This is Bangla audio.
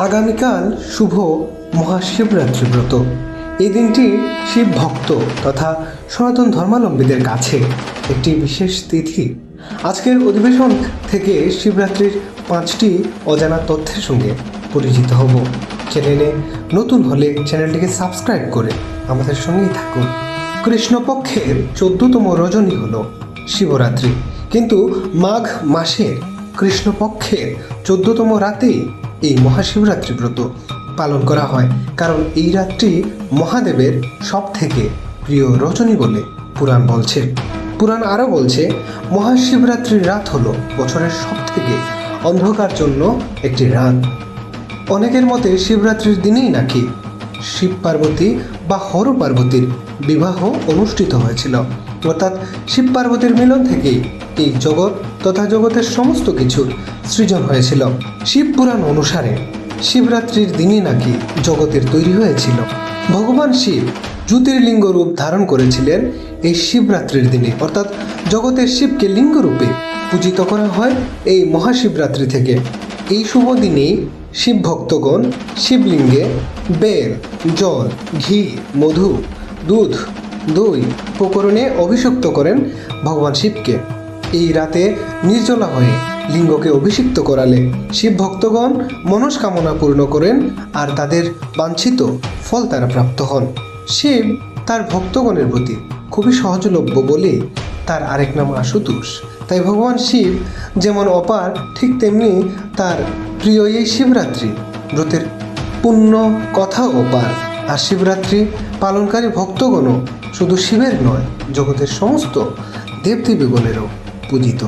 আগামীকাল শুভ মহাশিবরাত্রি ব্রত। এই দিনটি শিব ভক্ত তথা সনাতন ধর্মাবলম্বীদের কাছে একটি বিশেষ তিথি। আজকের অধিবেশন থেকে শিবরাত্রির 5টি অজানা তথ্যের সঙ্গে পরিচিত হব। চ্যানেলে নতুন হলে চ্যানেলটিকে সাবস্ক্রাইব করে আমাদের সঙ্গেই থাকুন। কৃষ্ণপক্ষের 14তম রজনী হল শিবরাত্রি, কিন্তু মাঘ মাসের কৃষ্ণপক্ষের 14তম রাতেই এই মহাশিবরাত্রি ব্রত পালন করা হয়, কারণ এই রাতটি মহাদেবের সব থেকে প্রিয় রজনী বলে পুরাণ বলছে। পুরাণ আরও বলছে, মহাশিবরাত্রির রাত হলো বছরের সব থেকে অন্ধকারজন্য একটি রাত। অনেকের মতে শিবরাত্রির দিনেই নাকি শিব পার্বতী বা হর পার্বতীর বিবাহ অনুষ্ঠিত হয়েছিল, অর্থাৎ শিব পার্বতীর মিলন থেকেই এই জগৎ তথা জগতের সমস্ত কিছুর সৃজন হয়েছিল। শিব পুরাণ অনুসারে শিবরাত্রির দিনই নাকি জগতের তৈরি হয়েছিল। ভগবান শিব জ্যোতির্লিঙ্গ রূপ ধারণ করেছিলেন এই শিবরাত্রির দিনে, অর্থাৎ জগতের শিবকে লিঙ্গরূপে পূজিত করা হয় এই মহাশিবরাত্রি থেকে। এই শুভ দিনেই শিব ভক্তগণ শিবলিঙ্গে বেল, জল, ঘি, মধু, দুধ, দই প্রকরণে অভিষিক্ত করেন ভগবান শিবকে। এই রাতে নির্জলা হয়ে লিঙ্গকে অভিষিক্ত করালে শিব ভক্তগণ মনস্কামনা পূর্ণ করেন আর তাদের বাঞ্ছিত ফল তারা প্রাপ্ত হন। শিব তার ভক্তগণের প্রতি খুবই সহজলভ্য বলে তার আরেক নাম আশুতোষ। তাই ভগবান শিব যেমন অপার, ঠিক তেমনি তার প্রিয় এই শিবরাত্রি ব্রতের পুণ্য কথাও অপার। আর শিবরাত্রি পালনকারী ভক্তগণও শুধু শিবের নয়, জগতের সমস্ত দেবদেবীগণেরও পূজিত।